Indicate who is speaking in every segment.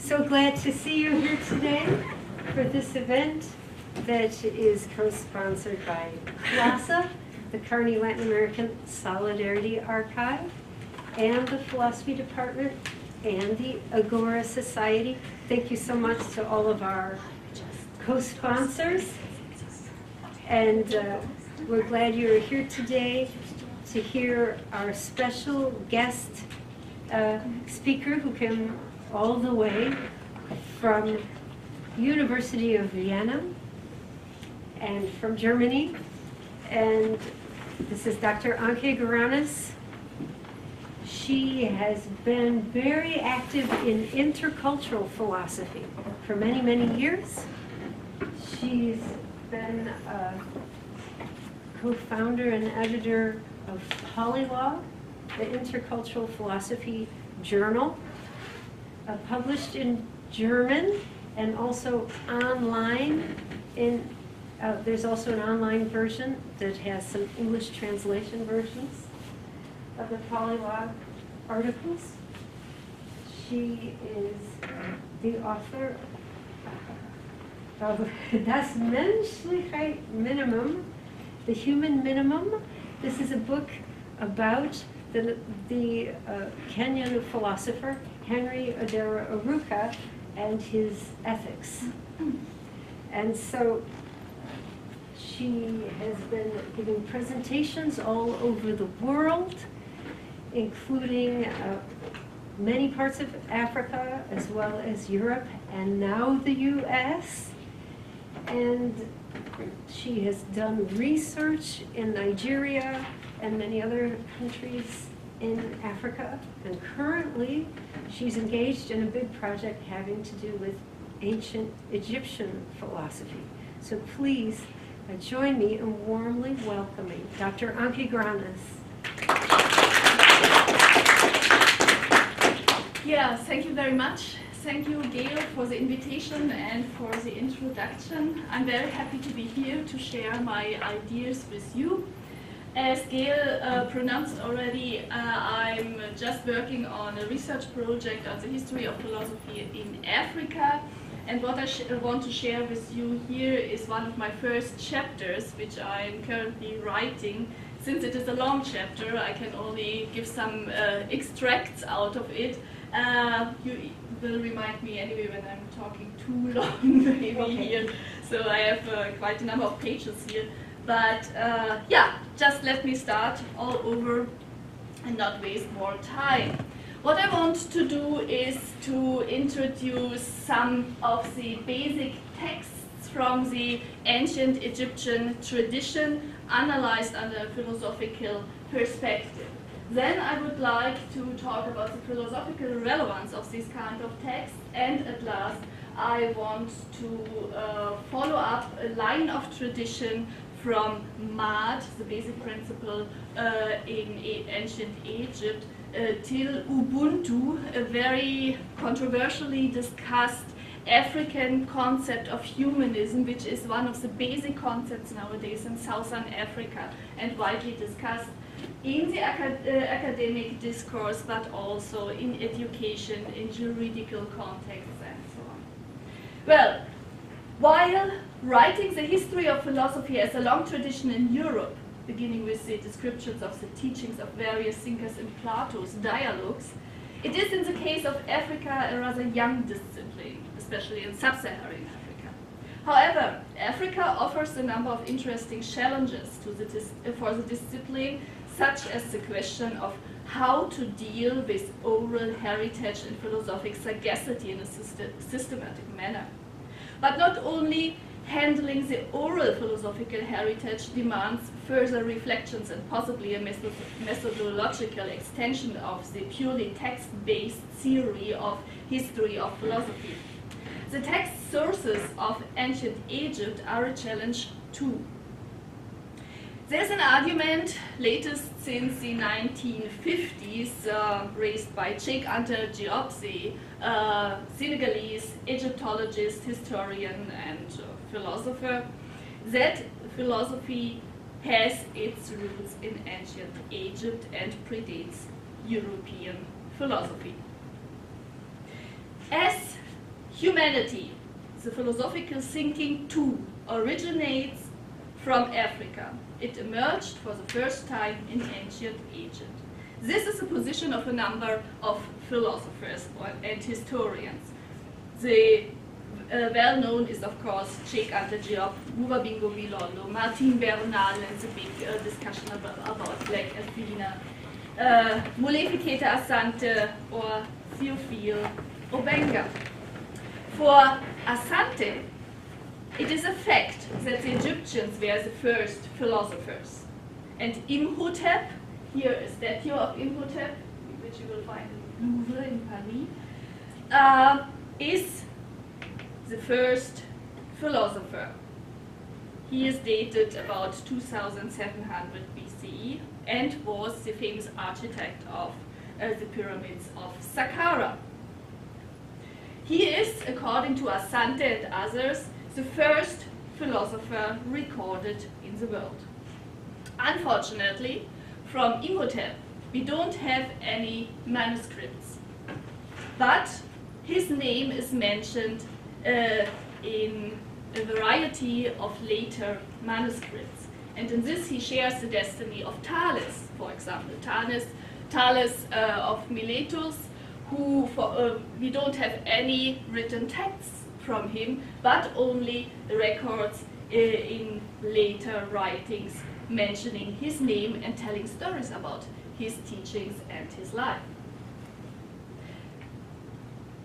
Speaker 1: So glad to see you here today for this event that is co-sponsored by CLASA, the Carney Latin American Solidarity Archive, and the Philosophy Department, and the Agora Society. Thank you so much to all of our co-sponsors. And we're glad you're here today to hear our special guest speaker who came all the way from University of Vienna and from Germany. And this is Dr. Anke Graness. She has been very active in intercultural philosophy for many, many years. She's been a co-founder and editor of Polylog, the Intercultural Philosophy Journal, published in German and also online. There's also an online version that has some English translation versions of the Polylog articles. She is the author of Das Menschliche Minimum, the Human Minimum. This is a book about the Kenyan philosopher Henry Odera Oruka and his ethics. And so she has been giving presentations all over the world, including many parts of Africa, as well as Europe, and now the US. And she has done research in Nigeria and many other countries in Africa. And currently, she's engaged in a big project having to do with ancient Egyptian philosophy. So please join me in warmly welcoming Dr. Anke Graness.
Speaker 2: Yeah, thank you very much. Thank you, Gail, for the invitation and for the introduction. I'm very happy to be here to share my ideas with you. As Gail pronounced already, I'm just working on a research project on the history of philosophy in Africa. And what I want to share with you here is one of my first chapters, which I'm currently writing. Since it is a long chapter, I can only give some extracts out of it. You will remind me anyway when I'm talking too long, maybe here. So I have quite a number of pages here. But yeah, just let me start all over and not waste more time. What I want to do is to introduce some of the basic texts from the ancient Egyptian tradition, analyzed under a philosophical perspective. Then I would like to talk about the philosophical relevance of this kind of text, and at last I want to follow up a line of tradition from Mad, the basic principle in ancient Egypt, till Ubuntu, a very controversially discussed African concept of humanism, which is one of the basic concepts nowadays in Southern Africa and widely discussed in the academic discourse, but also in education, in juridical contexts, and so on. Well, while writing the history of philosophy as a long tradition in Europe, beginning with the descriptions of the teachings of various thinkers in Plato's dialogues, it is in the case of Africa a rather young discipline, especially in sub-Saharan Africa. However, Africa offers a number of interesting challenges for the discipline, such as the question of how to deal with oral heritage and philosophic sagacity in a systematic manner. But not only handling the oral philosophical heritage demands further reflections and possibly a methodological extension of the purely text-based theory of history of philosophy. The text sources of ancient Egypt are a challenge too. There's an argument, latest since the 1950s, raised by Cheikh Anta Diop, the Senegalese Egyptologist, historian, and philosopher, that philosophy has its roots in ancient Egypt and predates European philosophy. As Humanity, the philosophical thinking too, originates from Africa. It emerged for the first time in ancient Egypt. This is the position of a number of philosophers and historians. The well-known is, of course, Cheikh Anta Diop, Mubabingo Bilondo, Martin Bernal, and the big discussion about Black Athena, Molefi Kete Asante, or Theophile Obenga. For Asante, it is a fact that the Egyptians were the first philosophers. And Imhotep, here a statue of Imhotep, which you will find in Louvre in Paris, is the first philosopher. He is dated about 2700 BCE and was the famous architect of the pyramids of Saqqara. He is, according to Asante and others, the first philosopher recorded in the world. Unfortunately, from Imhotep, we don't have any manuscripts. But his name is mentioned in a variety of later manuscripts. And in this he shares the destiny of Thales, for example. Thales of Miletus, who we don't have any written texts from him, but only records in later writings mentioning his name and telling stories about his teachings and his life.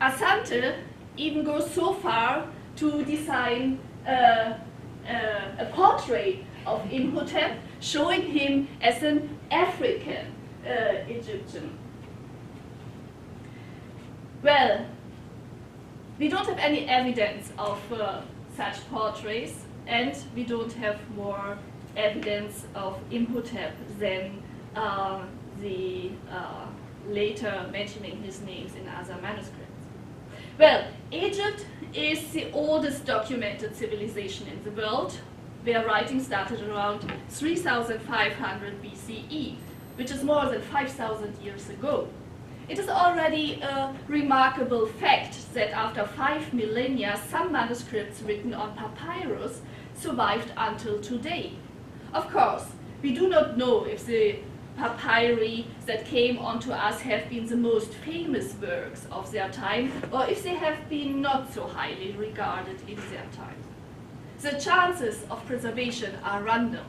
Speaker 2: Asante even goes so far to design a portrait of Imhotep, showing him as an African Egyptian. Well, we don't have any evidence of such portraits, and we don't have more evidence of Imhotep than the later mentioning his names in other manuscripts. Well, Egypt is the oldest documented civilization in the world, where writing started around 3500 BCE, which is more than 5,000 years ago. It is already a remarkable fact that after 5 millennia, some manuscripts written on papyrus survived until today. Of course, we do not know if the papyri that came onto us have been the most famous works of their time, or if they have been not so highly regarded in their time. The chances of preservation are random.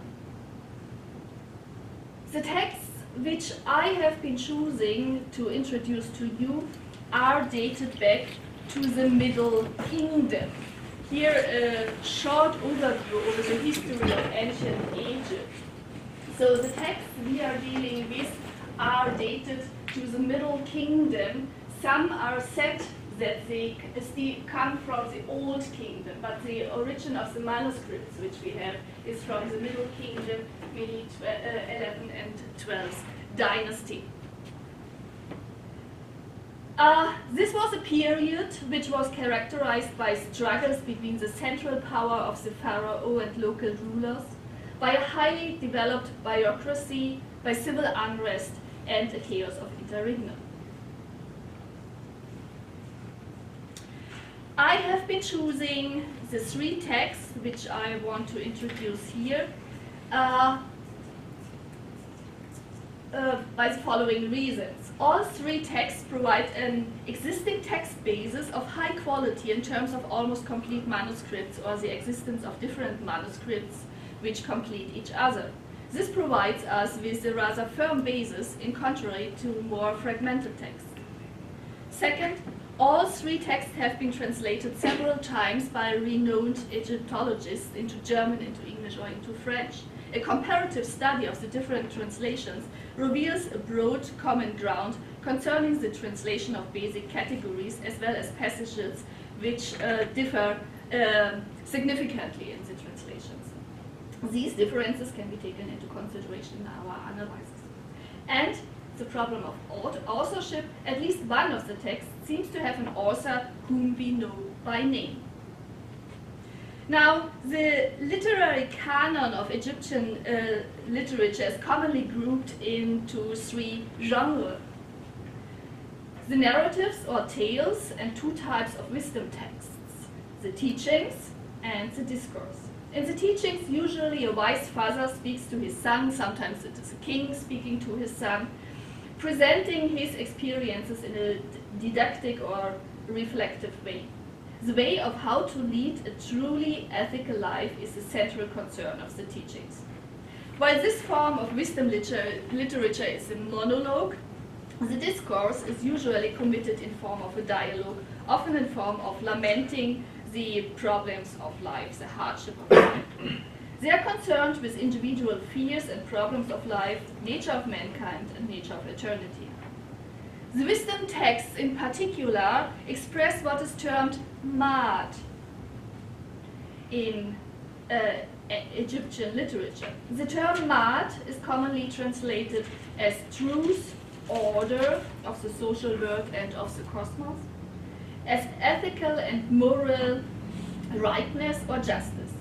Speaker 2: The texts which I have been choosing to introduce to you are dated back to the Middle Kingdom. Here a short overview over the history of ancient Egypt. So the texts we are dealing with are dated to the Middle Kingdom. Some are said that they come from the Old Kingdom, but the origin of the manuscripts which we have is from the Middle Kingdom, maybe 11th and 12th dynasty. This was a period which was characterized by struggles between the central power of the pharaoh and local rulers, by a highly developed bureaucracy, by civil unrest, and a chaos of interregnum. I have been choosing the 3 texts which I want to introduce here by the following reasons. All 3 texts provide an existing text basis of high quality in terms of almost complete manuscripts or the existence of different manuscripts which complete each other. This provides us with a rather firm basis in contrary to more fragmented texts. Second, all 3 texts have been translated several times by renowned Egyptologists into German, into English, or into French. A comparative study of the different translations reveals a broad common ground concerning the translation of basic categories as well as passages which differ significally in the translations. These differences can be taken into consideration in our analysis. And the problem of authorship, at least one of the texts seems to have an author whom we know by name. Now, the literary canon of Egyptian literature is commonly grouped into 3 genres. the narratives or tales and two types of wisdom texts, the teachings and the discourse. In the teachings, usually a wise father speaks to his son, sometimes it is a king speaking to his son, presenting his experiences in a didactic or reflective way. The way of how to lead a truly ethical life is the central concern of the teachings. While this form of wisdom literature is a monologue, the discourse is usually committed in form of a dialogue, often in form of lamenting the problems of life, the hardship of life. They are concerned with individual fears and problems of life, nature of mankind, and nature of eternity. The wisdom texts in particular express what is termed mad in Egyptian literature. The term mad is commonly translated as truth, order of the social world and of the cosmos, as ethical and moral rightness or justice.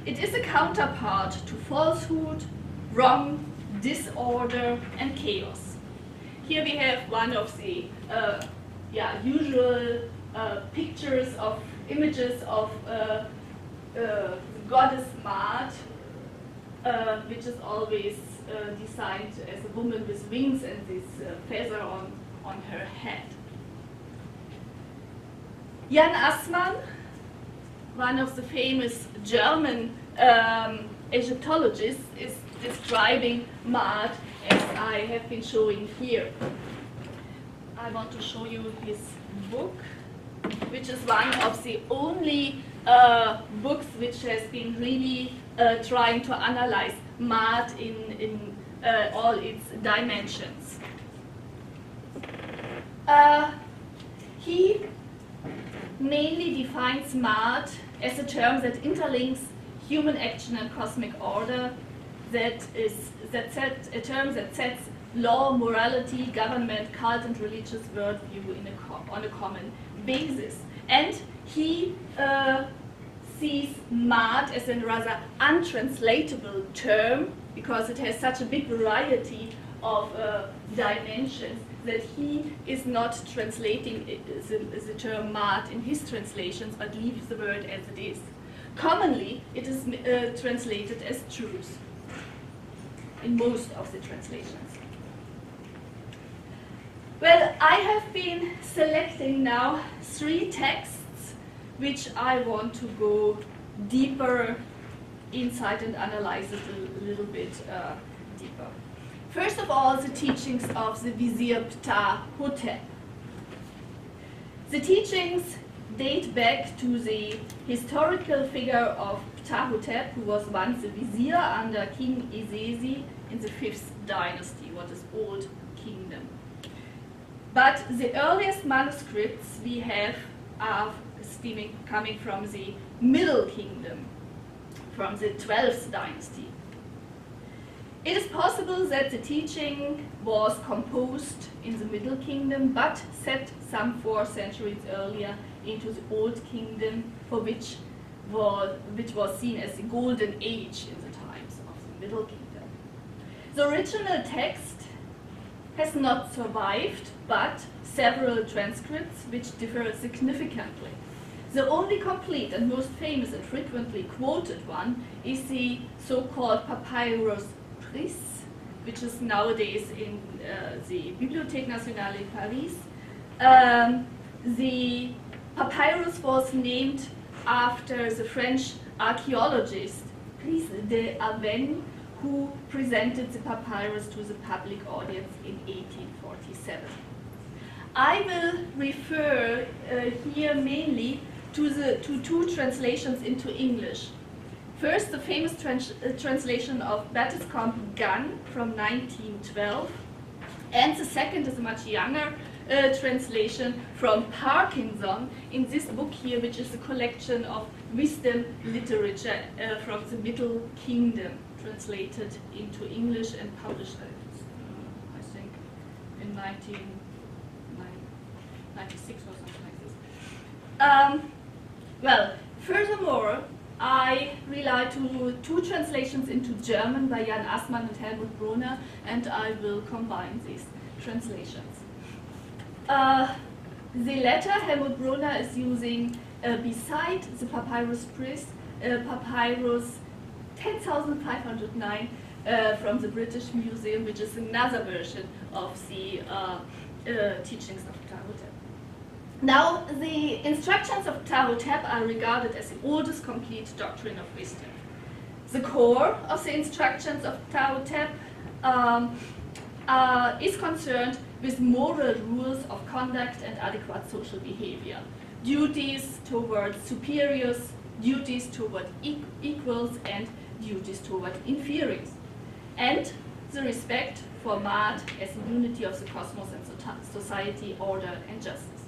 Speaker 2: It is a counterpart to falsehood, wrong, disorder, and chaos. Here we have one of the usual pictures of images of the goddess Maat, which is always designed as a woman with wings and this feather on her head. Jan Assmann, one of the famous German Egyptologists, is describing Maat as I have been showing here. I want to show you his book, which is one of the only books which has been really trying to analyze Maat in all its dimensions. He mainly defines Maat as a term that interlinks human action and cosmic order, a term that sets law, morality, government, cult, and religious worldview on a common basis. And he sees Maat as a rather untranslatable term because it has such a big variety of dimensions that he is not translating the term Maat in his translations, but leaves the word as it is. Commonly, it is translated as truth in most of the translations. Well, I have been selecting now 3 texts which I want to go deeper inside and analyze it a little bit deeper. First of all, the teachings of the Vizier Ptah-hotep. The teachings date back to the historical figure of Ptah-hotep, who was once a vizier under King Izezi in the 5th dynasty, what is Old Kingdom. But the earliest manuscripts we have are coming from the Middle Kingdom, from the 12th dynasty. It is possible that the teaching was composed in the Middle Kingdom, but set some 4 centuries earlier into the Old Kingdom, which was seen as the golden age in the times of the Middle Kingdom. The original text has not survived, but several transcripts which differ significantly. The only complete and most famous and frequently quoted one is the so-called Papyrus Pris, which is nowadays in the Bibliothèque Nationale in Paris. The papyrus was named after the French archaeologist Pris de Avennes, who presented the papyrus to the public audience in 1847. I will refer here mainly to 2 translations into English. First, the famous translation of Battiscombe Gunn from 1912, and the second is a much younger translation from Parkinson in this book here, which is a collection of wisdom literature from the Middle Kingdom, translated into English and published, I think, in 1996 or something like this. Well, furthermore, I rely to 2 translations into German by Jan Assmann and Helmut Brunner, and I will combine these translations. The latter, Helmut Brunner is using, beside the papyrus Pris, papyrus 10,509 from the British Museum, which is another version of the teachings of Ptahhotep. Now, the instructions of Ptahhotep are regarded as the oldest complete doctrine of wisdom. The core of the instructions of Ptahhotep is concerned with moral rules of conduct and adequate social behavior, duties towards superiors, duties toward equals, and duties toward inferiors, and the respect for Ma'at as the unity of the cosmos and society, order, and justice.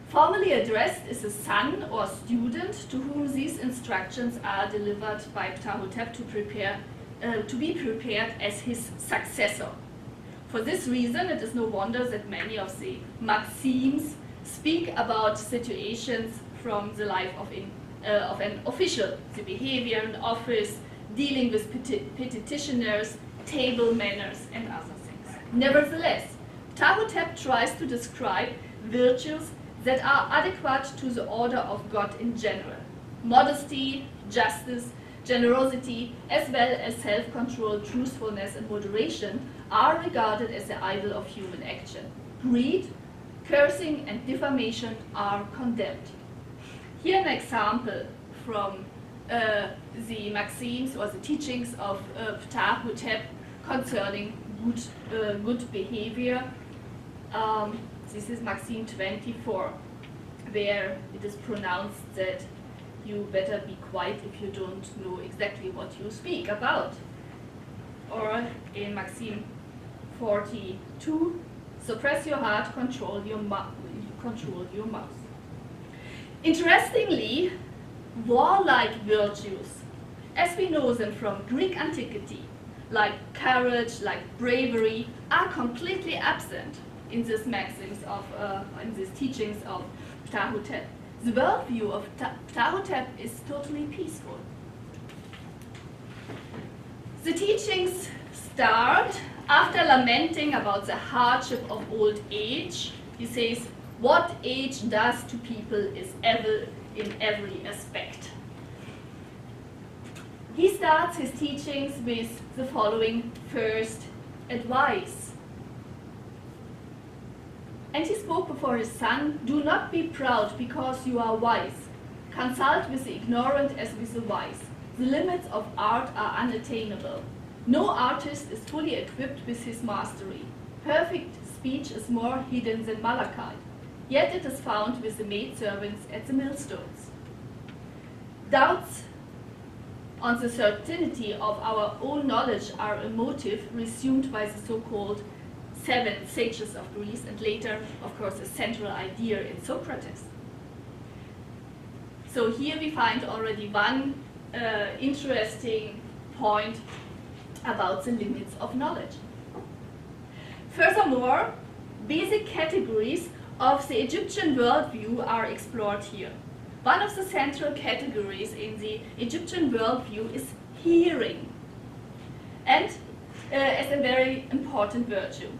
Speaker 2: Formally addressed is a son or student to whom these instructions are delivered by Ptahhotep to be prepared as his successor. For this reason, it is no wonder that many of the maxims speak about situations from the life of an official, the behavior in office, dealing with petitioners, table manners, and other things. Nevertheless, Ptahhotep tries to describe virtues that are adequate to the order of God in general. Modesty, justice, generosity, as well as self-control, truthfulness, and moderation are regarded as the idol of human action. Greed, cursing, and defamation are condemned. Here an example from the maxims or the teachings of Ptahhotep concerning good behavior. This is Maxim 24, where it is pronounced that you better be quiet if you don't know exactly what you speak about. Or in Maxim 42, suppress your heart, control your mouth. Interestingly, warlike virtues, as we know them from Greek antiquity, like courage, like bravery, are completely absent in these maxims of, in these teachings of Ptahhotep. The worldview of Ptahhotep is totally peaceful. The teachings start after lamenting about the hardship of old age. He says, what age does to people is evil in every aspect. He starts his teachings with the following first advice. And he spoke before his son, do not be proud because you are wise. Consult with the ignorant as with the wise. The limits of art are unattainable. No artist is fully equipped with his mastery. Perfect speech is more hidden than malachite. Yet it is found with the maidservants at the millstones. Doubts on the certainty of our own knowledge are a motive resumed by the so-called 7 sages of Greece, and later, of course, a central idea in Socrates. So here we find already one interesting point about the limits of knowledge. Furthermore, basic categories of the Egyptian worldview are explored here. One of the central categories in the Egyptian worldview is hearing, and as a very important virtue.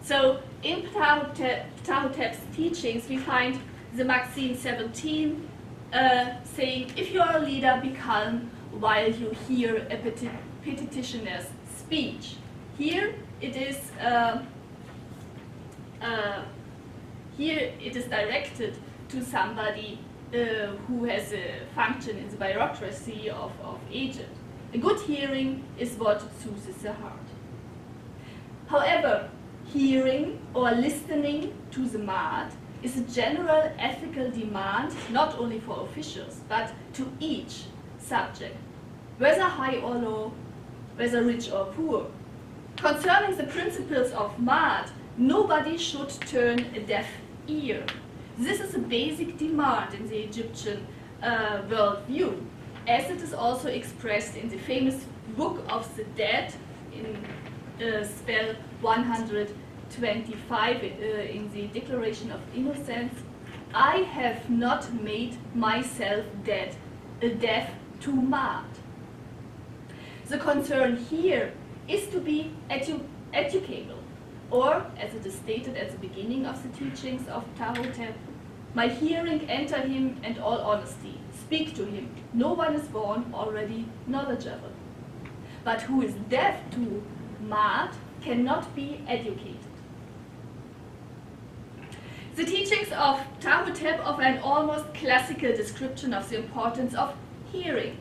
Speaker 2: So in Ptahhotep's teachings, we find the Maxim 17 saying, if you are a leader, be calm while you hear a petitioner's speech. Here it is directed to somebody who has a function in the bureaucracy of Egypt. A good hearing is what soothes the heart. However, hearing or listening to the Ma'at is a general ethical demand not only for officials, but to each subject, whether high or low, whether rich or poor. Concerning the principles of Ma'at, nobody should turn a deaf ear. This is a basic demand in the Egyptian worldview, as it is also expressed in the famous Book of the Dead, in spell 125 in the Declaration of Innocence. I have not made myself deaf to Ma'at. The concern here is to be educable, Or, as it is stated at the beginning of the teachings of Tahotep, my hearing enter him and all honesty, speak to him. No one is born already knowledgeable. But who is deaf to Maat cannot be educated. The teachings of Tahotep offer an almost classical description of the importance of hearing.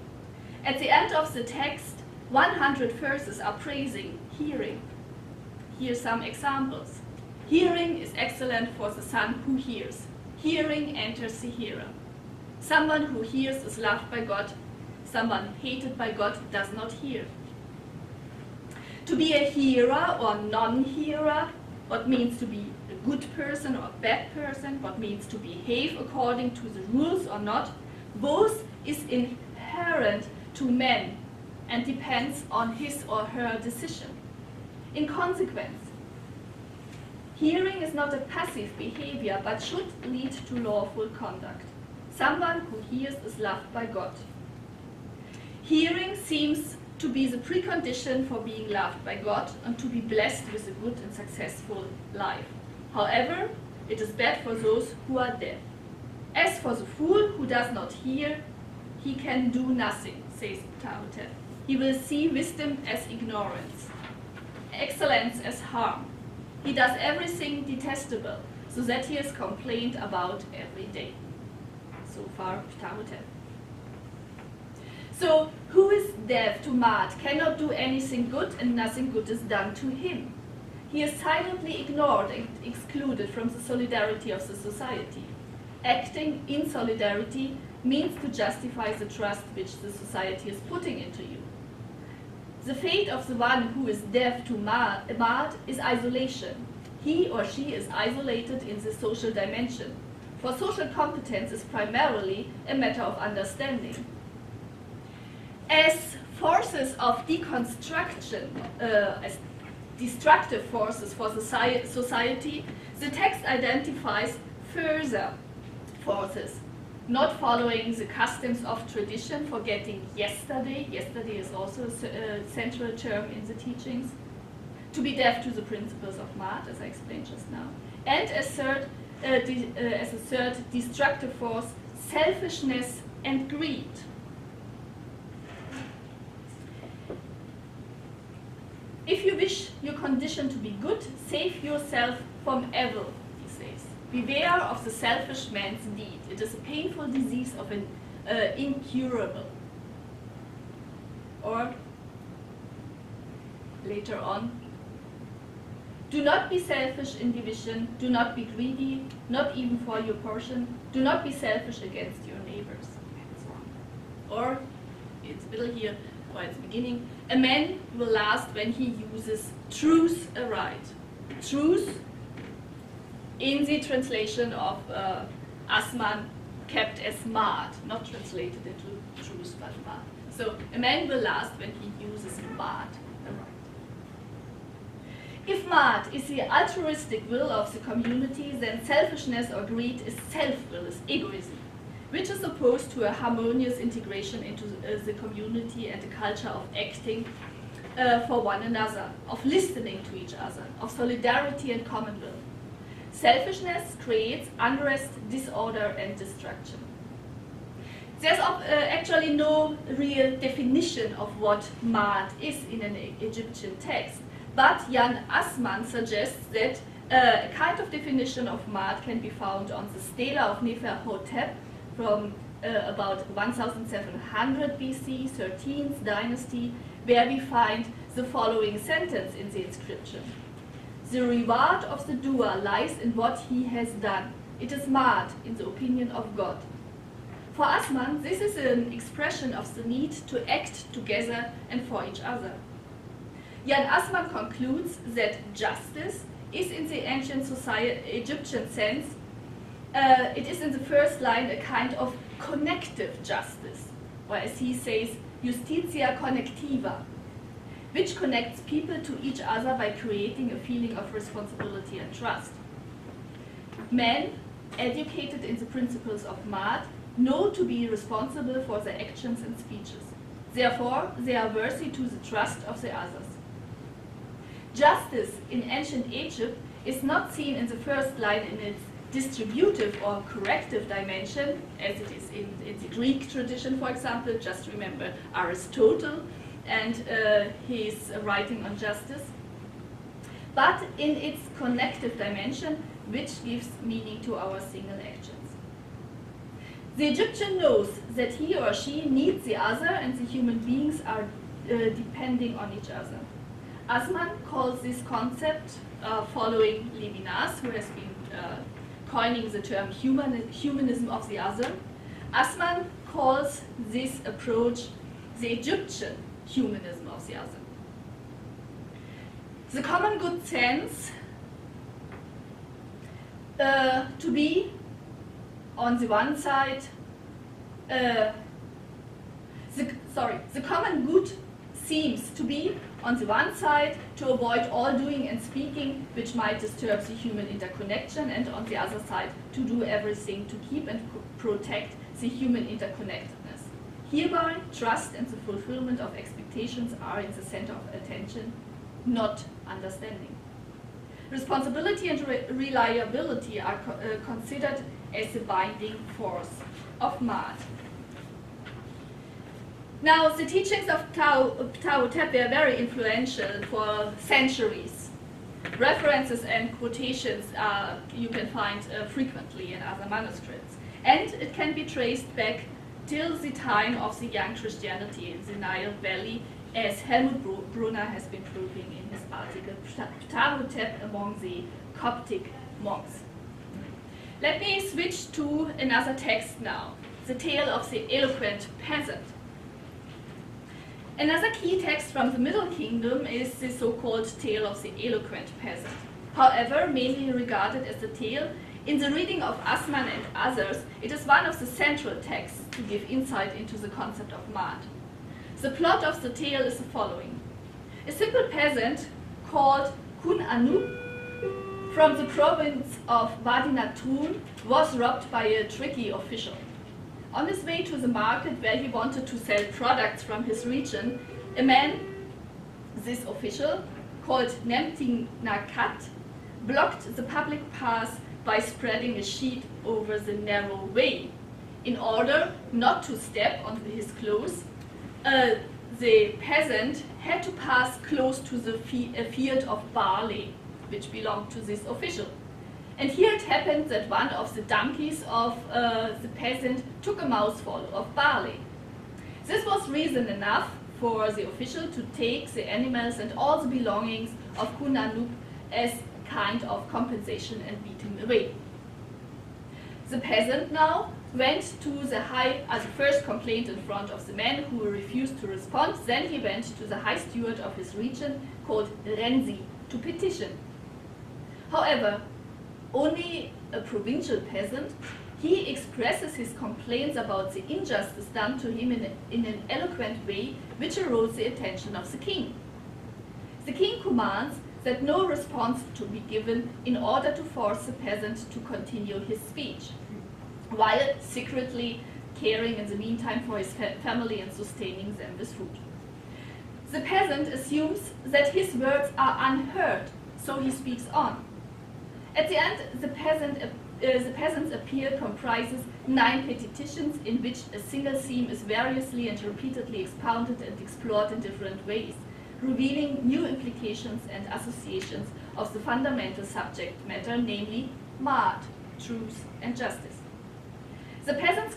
Speaker 2: At the end of the text, 100 verses are praising hearing. Here are some examples. Hearing is excellent for the son who hears. Hearing enters the hearer. Someone who hears is loved by God. Someone hated by God does not hear. To be a hearer or non-hearer, what means to be a good person or a bad person, what means to behave according to the rules or not, both is inherent to man and depends on his or her decision. In consequence, hearing is not a passive behavior but should lead to lawful conduct. Someone who hears is loved by God. Hearing seems to be the precondition for being loved by God and to be blessed with a good and successful life. However, it is bad for those who are deaf. As for the fool who does not hear, he can do nothing, says Tahotep. He will see wisdom as ignorance, excellence as harm. He does everything detestable, so that he is complained about every day. So far, Tahotep. So, who is deaf to Maat cannot do anything good and nothing good is done to him. He is silently ignored and excluded from the solidarity of the society. Acting in solidarity means to justify the trust which the society is putting into you. The fate of the one who is deaf to Maat is isolation. He or she is isolated in the social dimension, for social competence is primarily a matter of understanding. As forces of deconstruction, as destructive forces for the society, the text identifies further forces, not following the customs of tradition, forgetting yesterday. Yesterday is also a central term in the teachings. To be deaf to the principles of Maat, as I explained just now. And as a third destructive force, selfishness and greed. If you wish your condition to be good, save yourself from evil, he says. Beware of the selfish man's deed. It is a painful disease of an incurable. Or, later on, do not be selfish in division, do not be greedy, not even for your portion, do not be selfish against your neighbors, and so on. Or, it's middle here, or at the beginning, a man will last when he uses truth aright. Truth, in the translation of Assmann, kept as Maat, not translated into truth, but Maat. So, a man will last when he uses Maat aright. If Maat is the altruistic will of the community, then selfishness or greed is self-will, is egoism, which is opposed to a harmonious integration into the community and a culture of acting for one another, of listening to each other, of solidarity and common will. Selfishness creates unrest, disorder, and destruction. There's actually no real definition of what Maat is in an Egyptian text, but Jan Assmann suggests that a kind of definition of Maat can be found on the stela of Neferhotep from about 1700 BC, 13th dynasty, where we find the following sentence in the inscription. The reward of the doer lies in what he has done. It is Maat in the opinion of God. For Assmann, this is an expression of the need to act together and for each other. Jan Assmann concludes that justice is in the ancient Egyptian sense, it is in the first line a kind of connective justice, or as he says, justitia connectiva, which connects people to each other by creating a feeling of responsibility and trust. Men, educated in the principles of Maat, know to be responsible for their actions and speeches. Therefore, they are worthy to the trust of the others. Justice in ancient Egypt is not seen in the first line in its distributive or corrective dimension, as it is in the Greek tradition, for example. Just remember Aristotle and his writing on justice. But in its connective dimension, which gives meaning to our single actions. The Egyptian knows that he or she needs the other, and the human beings are depending on each other. Assmann calls this concept, following Levinas, who has been coining the term humanism of the other. Assmann calls this approach the Egyptian humanism of the other. The common good sense to be, on the one side, the common good seems to be, on the one side, to avoid all doing and speaking which might disturb the human interconnection, and on the other side, to do everything to keep and protect the human interconnectedness. Hereby, trust and the fulfillment of expectations are in the center of attention, not understanding. Responsibility and reliability are considered as the binding force of Maat. Now, the teachings of Tao Te were very influential for centuries. References and quotations you can find frequently in other manuscripts. And it can be traced back till the time of the young Christianity in the Nile Valley, as Helmut Brunner has been proving in his article Tao Te among the Coptic monks. Let me switch to another text now, the tale of the eloquent peasant. Another key text from the Middle Kingdom is the so-called tale of the eloquent peasant. However, mainly regarded as a tale, in the reading of Assmann and others, it is one of the central texts to give insight into the concept of Maat. The plot of the tale is the following. A simple peasant called Kun Anu from the province of Wadi Natun was robbed by a tricky official. On his way to the market where he wanted to sell products from his region, a man, this official, called Nemti Nakat, blocked the public path by spreading a sheet over the narrow way. In order not to step on his clothes, the peasant had to pass close to the field of barley, which belonged to this official. And here it happened that one of the donkeys of the peasant took a mouthful of barley. This was reason enough for the official to take the animals and all the belongings of Kun Anu as a kind of compensation and beat him away. The peasant now went to the first complaint in front of the man who refused to respond. Then he went to the high steward of his region called Renzi to petition. However, only a provincial peasant, he expresses his complaints about the injustice done to him in an eloquent way which aroused the attention of the king. The king commands that no response to be given in order to force the peasant to continue his speech, while secretly caring in the meantime for his family and sustaining them with food. The peasant assumes that his words are unheard, so he speaks on. At the end, the peasant's appeal comprises 9 petitions in which a single theme is variously and repeatedly expounded and explored in different ways, revealing new implications and associations of the fundamental subject matter, namely Maat, truth and justice. The peasant's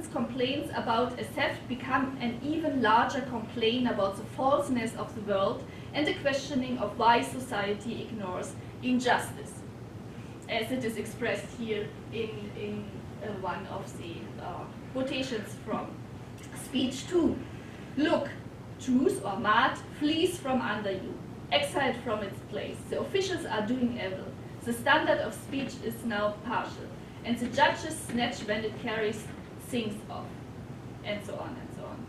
Speaker 2: complaints about a theft become an even larger complaint about the falseness of the world and a questioning of why society ignores injustice, as it is expressed here in one of the quotations from speech 2. Look, truth or Maat flees from under you, exiled from its place. The officials are doing evil. The standard of speech is now partial, and the judges snatch when it carries things off, and so on and so on.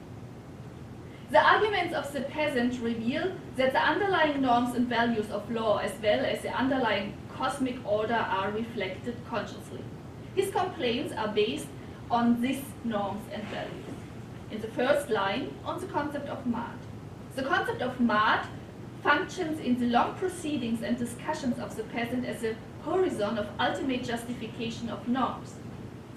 Speaker 2: The arguments of the peasant reveal that the underlying norms and values of law as well as the underlying cosmic order are reflected consciously. His complaints are based on these norms and values. In the first line, on the concept of Maat. The concept of Maat functions in the long proceedings and discussions of the peasant as a horizon of ultimate justification of norms.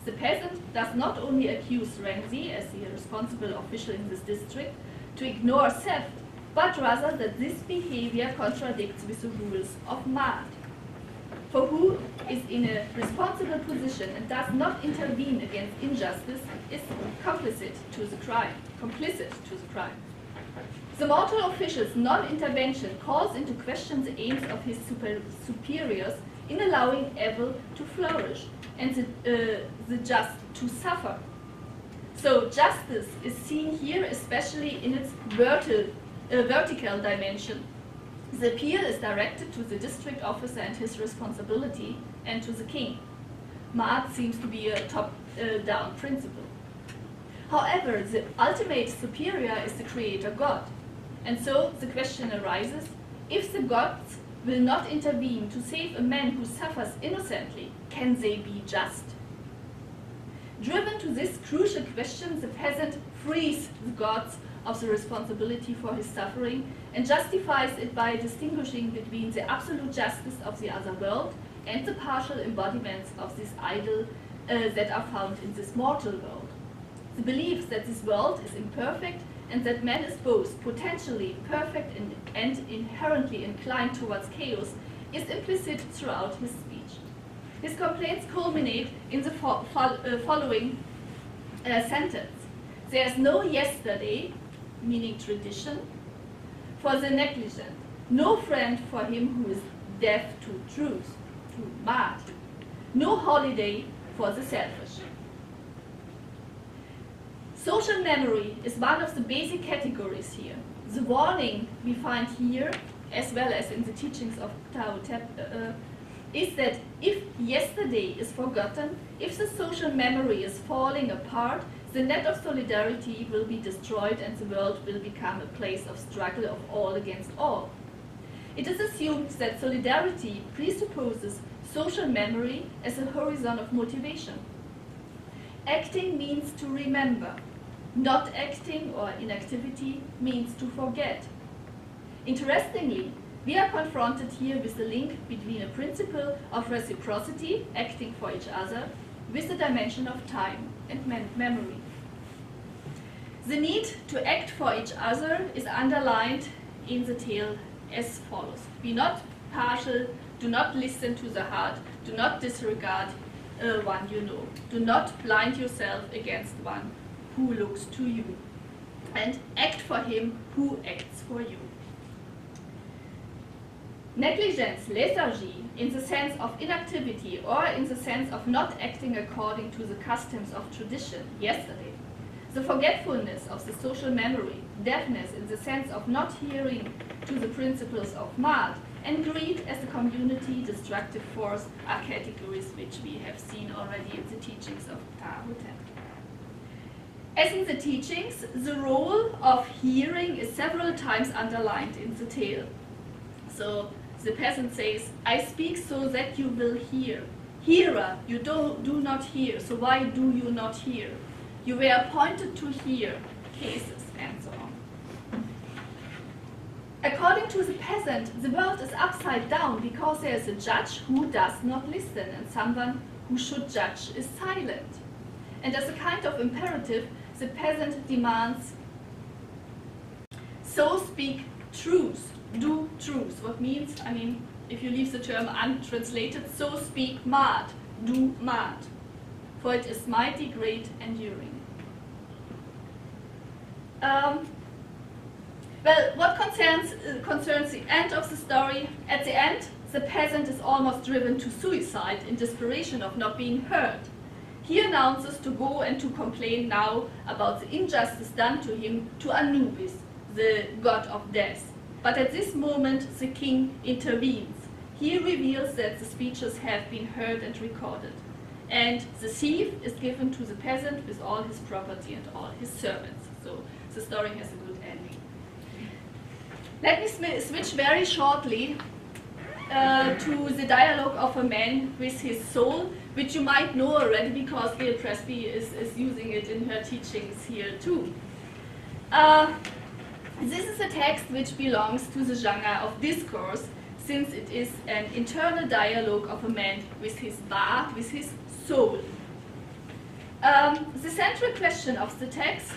Speaker 2: The peasant does not only accuse Renzi, as the responsible official in this district, to ignore theft, but rather that this behavior contradicts with the rules of Maat. For who is in a responsible position and does not intervene against injustice is complicit to the crime. The mortal official's non-intervention calls into question the aims of his superiors in allowing evil to flourish and the just to suffer. So justice is seen here especially in its vertical dimension. The appeal is directed to the district officer and his responsibility, and to the king. Maat seems to be a top-down principle. However, the ultimate superior is the creator God. And so the question arises, if the gods will not intervene to save a man who suffers innocently, can they be just? Driven to this crucial question, the peasant frees the gods of the responsibility for his suffering and justifies it by distinguishing between the absolute justice of the other world and the partial embodiments of this idol that are found in this mortal world. The belief that this world is imperfect and that man is both potentially perfect and inherently inclined towards chaos is implicit throughout his speech. His complaints culminate in the following sentence. There is no yesterday, meaning tradition, for the negligent, no friend for him who is deaf to truth, to Maat, no holiday for the selfish. Social memory is one of the basic categories here. The warning we find here, as well as in the teachings of Tao Te, is that if yesterday is forgotten, if the social memory is falling apart, the net of solidarity will be destroyed and the world will become a place of struggle of all against all. It is assumed that solidarity presupposes social memory as a horizon of motivation. Acting means to remember. Not acting or inactivity means to forget. Interestingly, we are confronted here with the link between a principle of reciprocity, acting for each other, with the dimension of time and memory. The need to act for each other is underlined in the tale as follows. Be not partial, do not listen to the heart, do not disregard one you know. Do not blind yourself against one who looks to you, and act for him who acts for you. Negligence, lethargy, in the sense of inactivity or in the sense of not acting according to the customs of tradition, yesterday. The forgetfulness of the social memory, deafness in the sense of not hearing to the principles of Maat, and greed as a community destructive force are categories which we have seen already in the teachings of Tao Te. As in the teachings, the role of hearing is several times underlined in the tale. So the peasant says, I speak so that you will hear. Hearer, you do not hear, so why do you not hear? You were appointed to hear cases, and so on. According to the peasant, the world is upside down because there is a judge who does not listen and someone who should judge is silent. And as a kind of imperative, the peasant demands, so speak truth, do truth. What means, I mean, if you leave the term untranslated, so speak Maat, do Maat, for it is mighty, great, enduring. Well, what concerns the end of the story, at the end, the peasant is almost driven to suicide in desperation of not being heard. He announces to go and to complain now about the injustice done to him to Anubis, the god of death. But at this moment, the king intervenes. He reveals that the speeches have been heard and recorded. And the thief is given to the peasant with all his property and all his servants. So the story has a good ending. Let me switch very shortly to the dialogue of a man with his soul, which you might know already because Gail Presby is using it in her teachings here too. This is a text which belongs to the genre of discourse, since it is an internal dialogue of a man with his ba, with his soul. The central question of the text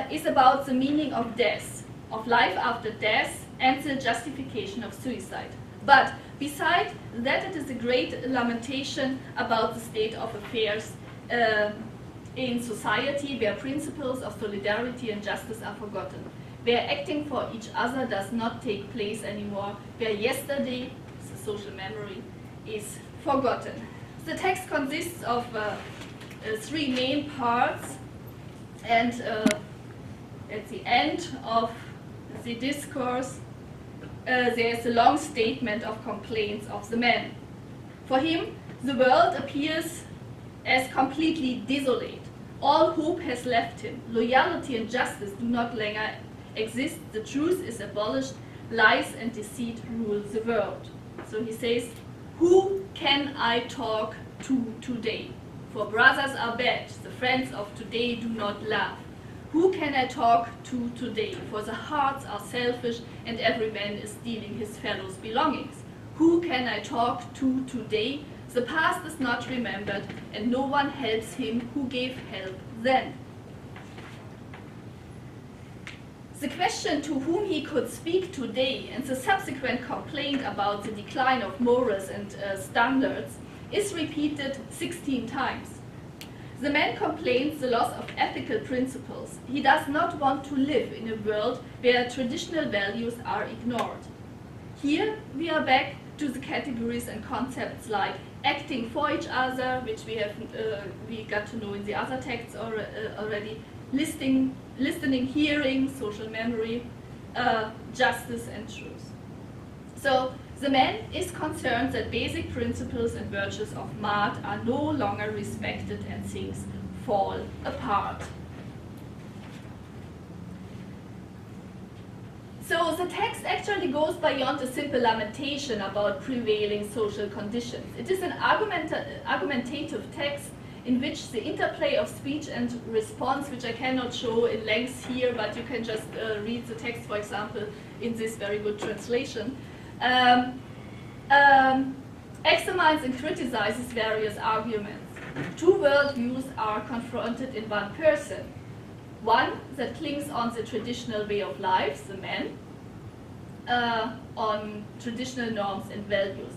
Speaker 2: is about the meaning of death, of life after death, and the justification of suicide. But beside that, it is a great lamentation about the state of affairs in society, where principles of solidarity and justice are forgotten, where acting for each other does not take place anymore, where yesterday, the social memory, is forgotten. The text consists of three main parts, and at the end of the discourse, there is a long statement of complaints of the man. For him, the world appears as completely desolate. All hope has left him. Loyalty and justice do not longer exist. The truth is abolished. Lies and deceit rule the world. So he says, who can I talk to today? For brothers are bad. The friends of today do not love. Who can I talk to today? For the hearts are selfish and every man is stealing his fellow's belongings. Who can I talk to today? The past is not remembered and no one helps him who gave help then. The question to whom he could speak today and the subsequent complaint about the decline of morals and standards is repeated 16 times. The man complains the loss of ethical principles. He does not want to live in a world where traditional values are ignored. Here we are back to the categories and concepts like acting for each other, which we got to know in the other texts already, listening, hearing, social memory, justice and truth. So the man is concerned that basic principles and virtues of Maat are no longer respected and things fall apart. So the text actually goes beyond a simple lamentation about prevailing social conditions. It is an argumentative text in which the interplay of speech and response, which I cannot show in length here, but you can just read the text, for example, in this very good translation, examines and criticizes various arguments. Two worldviews are confronted in one person. One that clings on the traditional way of life, the man, on traditional norms and values.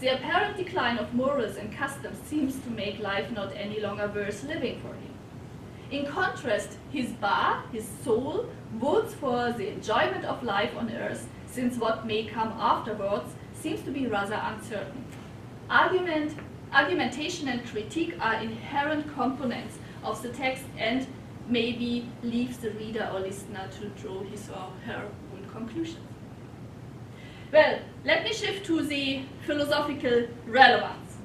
Speaker 2: The apparent decline of morals and customs seems to make life not any longer worth living for him. In contrast, his ba, his soul, votes for the enjoyment of life on earth, since what may come afterwards seems to be rather uncertain. Argumentation and critique are inherent components of the text and maybe leaves the reader or listener to draw his or her own conclusions. Well, let me shift to the philosophical relevance.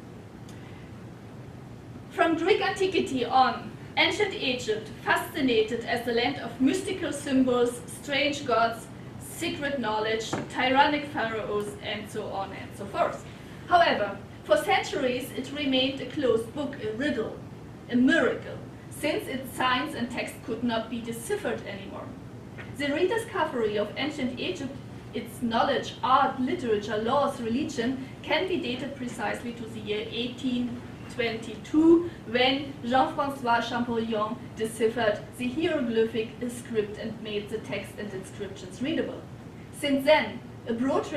Speaker 2: From Greek antiquity on, ancient Egypt fascinated as the land of mystical symbols, strange gods, secret knowledge, tyrannic pharaohs, and so on and so forth. However, for centuries it remained a closed book, a riddle, a miracle, since its signs and text could not be deciphered anymore. The rediscovery of ancient Egypt, its knowledge, art, literature, laws, religion, can be dated precisely to the year 1822, when Jean-François Champollion deciphered the hieroglyphic script and made the text and inscriptions readable. Since then, a broad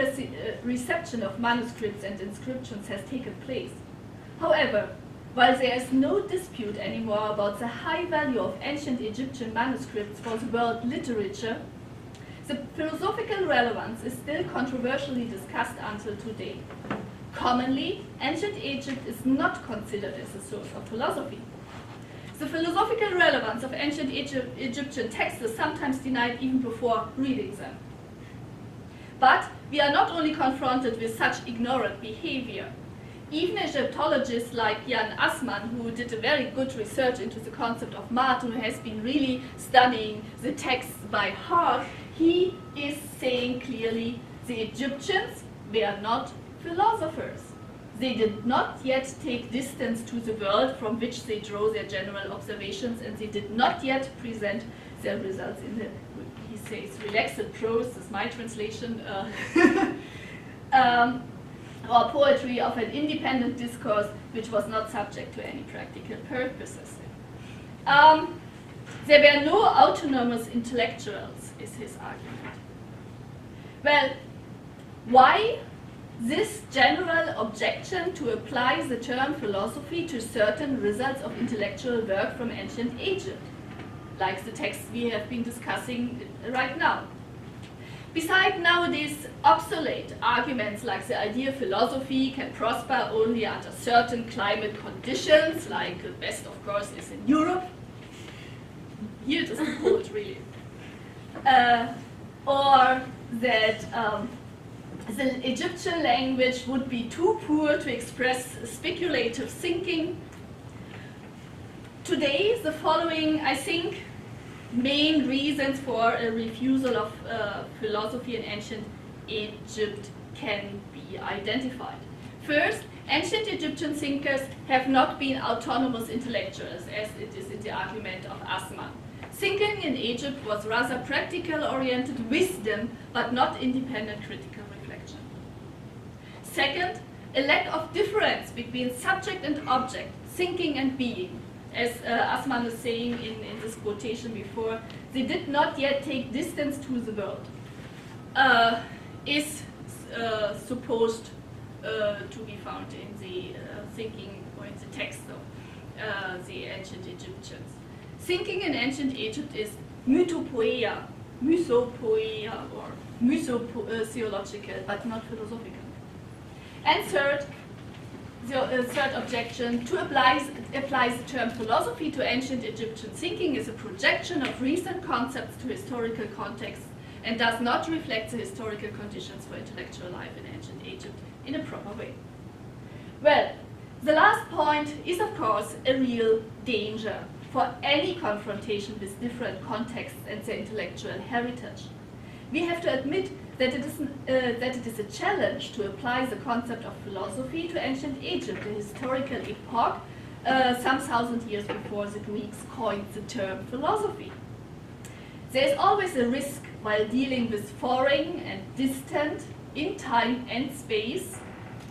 Speaker 2: reception of manuscripts and inscriptions has taken place. However, while there is no dispute anymore about the high value of ancient Egyptian manuscripts for the world literature, the philosophical relevance is still controversially discussed until today. Commonly, ancient Egypt is not considered as a source of philosophy. The philosophical relevance of ancient Egyptian texts is sometimes denied even before reading them. But we are not only confronted with such ignorant behavior. Even Egyptologists like Jan Assmann, who did a very good research into the concept of Maat, who has been really studying the texts by heart, he is saying clearly the Egyptians were not philosophers. They did not yet take distance to the world from which they draw their general observations, and they did not yet present their results in the, he says, relaxed prose, is my translation, or poetry of an independent discourse which was not subject to any practical purposes. There were no autonomous intellectuals, is his argument. Well, why this general objection to apply the term philosophy to certain results of intellectual work from ancient Egypt, like the texts we have been discussing right now? Besides nowadays obsolete arguments like the idea philosophy can prosper only under certain climate conditions, like the best of course is in Europe. Here it isn't cold really. Or that the Egyptian language would be too poor to express speculative thinking. Today, the following, I think, main reasons for a refusal of philosophy in ancient Egypt can be identified. First, ancient Egyptian thinkers have not been autonomous intellectuals, as it is in the argument of Asman. Thinking in Egypt was rather practical-oriented wisdom, but not independent critical reflection. Second, a lack of difference between subject and object, thinking and being. As Asman was saying in this quotation before, they did not yet take distance to the world, is supposed to be found in the thinking or in the text of the ancient Egyptians. Thinking in ancient Egypt is mythopoeia, or mytho-theological, but not philosophical. And third, the third objection, to apply the term philosophy to ancient Egyptian thinking is a projection of recent concepts to historical contexts and does not reflect the historical conditions for intellectual life in ancient Egypt in a proper way. Well, the last point is of course a real danger for any confrontation with different contexts and their intellectual heritage. We have to admit that it is a challenge to apply the concept of philosophy to ancient Egypt, a historical epoch some 1,000 years before the Greeks coined the term philosophy. There is always a risk while dealing with foreign and distant, in time and space,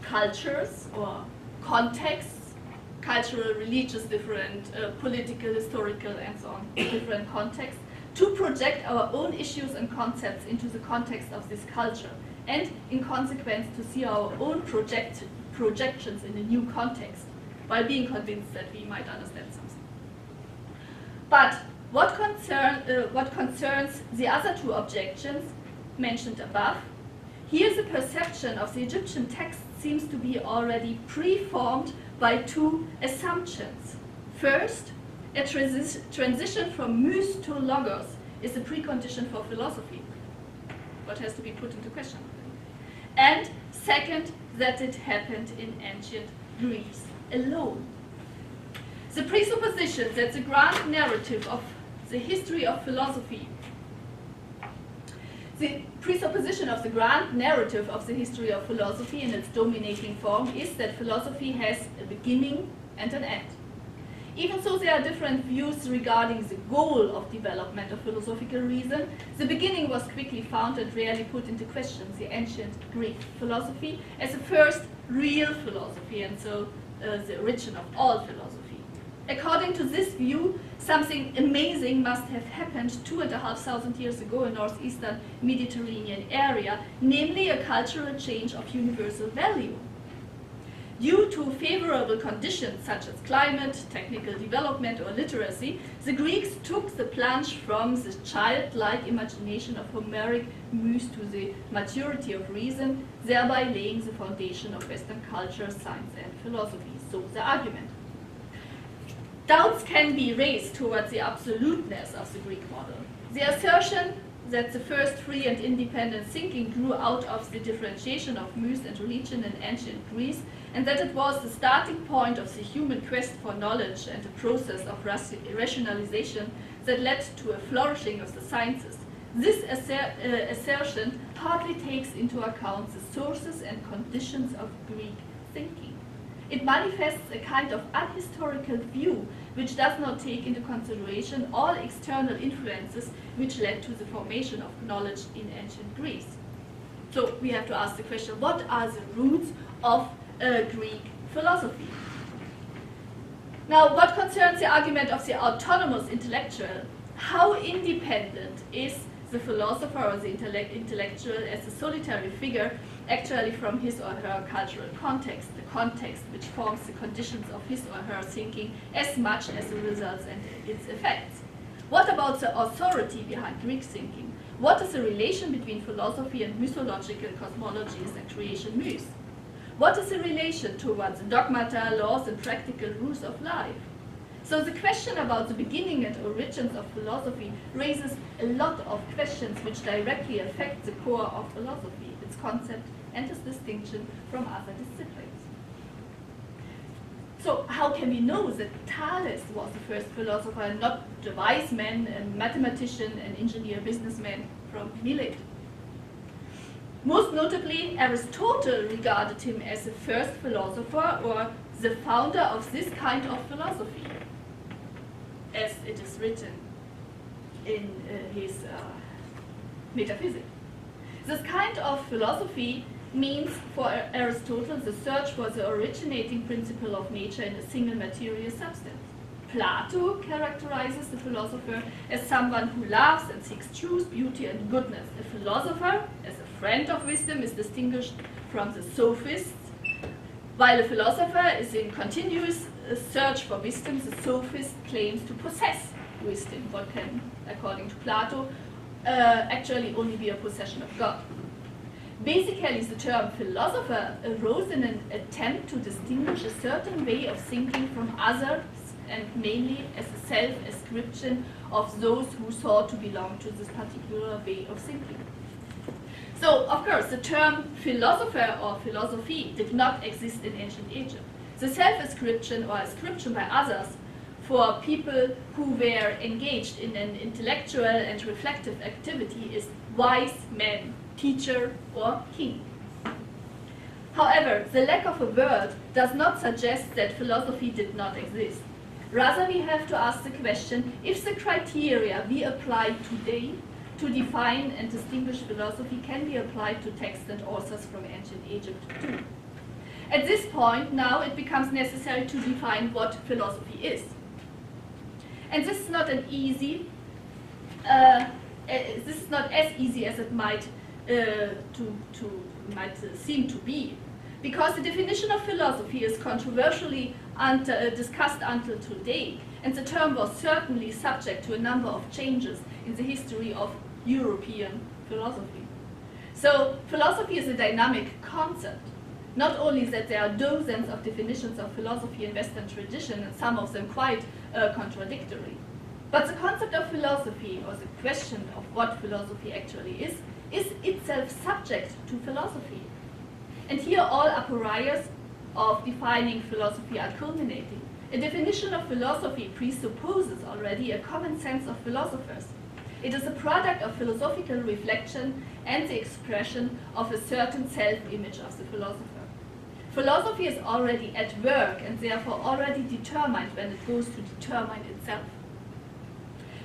Speaker 2: cultures or contexts, cultural, religious, different, political, historical, and so on, different contexts, to project our own issues and concepts into the context of this culture, and in consequence to see our own projections in a new context, while being convinced that we might understand something. But what concerns the other two objections mentioned above, here the perception of the Egyptian text seems to be already preformed by two assumptions. First, a transition from mus to logos is a precondition for philosophy. What has to be put into question? And second, that it happened in ancient Greece alone. The presupposition that the grand narrative of the history of philosophy, the presupposition of the grand narrative of the history of philosophy in its dominating form is that philosophy has a beginning and an end. Even so, there are different views regarding the goal of development of philosophical reason. The beginning was quickly found and rarely put into question, the ancient Greek philosophy, as the first real philosophy, and so the origin of all philosophy. According to this view, something amazing must have happened 2,500 years ago in northeastern Mediterranean area, namely a cultural change of universal value. Due to favorable conditions such as climate, technical development, or literacy, the Greeks took the plunge from the childlike imagination of Homeric muse to the maturity of reason, thereby laying the foundation of Western culture, science, and philosophy. So the argument. Doubts can be raised towards the absoluteness of the Greek model. The assertion that the first free and independent thinking grew out of the differentiation of muse and religion in ancient Greece, and that it was the starting point of the human quest for knowledge and a process of rationalization that led to a flourishing of the sciences. This assertion hardly takes into account the sources and conditions of Greek thinking. It manifests a kind of unhistorical view which does not take into consideration all external influences which led to the formation of knowledge in ancient Greece. So we have to ask the question, what are the roots of Greek philosophy? Now, what concerns the argument of the autonomous intellectual, how independent is the philosopher or the intellectual as a solitary figure actually from his or her cultural context, the context which forms the conditions of his or her thinking as much as the results and its effects? What about the authority behind Greek thinking? What is the relation between philosophy and mythological cosmologies and creation myths? What is the relation towards dogmata, laws, and practical rules of life? So the question about the beginning and origins of philosophy raises a lot of questions which directly affect the core of philosophy, its concept, and its distinction from other disciplines. So how can we know that Thales was the first philosopher and not the wise man and mathematician and engineer businessman from Milet? Most notably, Aristotle regarded him as the first philosopher or the founder of this kind of philosophy, as it is written in his Metaphysics. This kind of philosophy means for Aristotle the search for the originating principle of nature in a single material substance. Plato characterizes the philosopher as someone who loves and seeks truth, beauty, and goodness. A philosopher, as a friend of wisdom, is distinguished from the sophists. While a philosopher is in continuous search for wisdom, the sophist claims to possess wisdom, what can, according to Plato, actually only be a possession of God. Basically, the term philosopher arose in an attempt to distinguish a certain way of thinking from others, and mainly as a self-ascription of those who thought to belong to this particular way of thinking. So, of course, the term philosopher or philosophy did not exist in ancient Egypt. The self-ascription or ascription by others for people who were engaged in an intellectual and reflective activity is wise man, teacher, or king. However, the lack of a word does not suggest that philosophy did not exist. Rather, we have to ask the question if the criteria we apply today to define and distinguish philosophy can be applied to texts and authors from ancient Egypt too. At this point, now it becomes necessary to define what philosophy is. And this is not as easy as it might seem to be, because the definition of philosophy is controversially discussed until today, and the term was certainly subject to a number of changes in the history of European philosophy. So philosophy is a dynamic concept. Not only that there are dozens of definitions of philosophy in Western tradition, and some of them quite contradictory, but the concept of philosophy, or the question of what philosophy actually is itself subject to philosophy. And here all apparatus of defining philosophy are culminating. A definition of philosophy presupposes already a common sense of philosophers. It is a product of philosophical reflection and the expression of a certain self-image of the philosopher. Philosophy is already at work and therefore already determined when it goes to determine itself.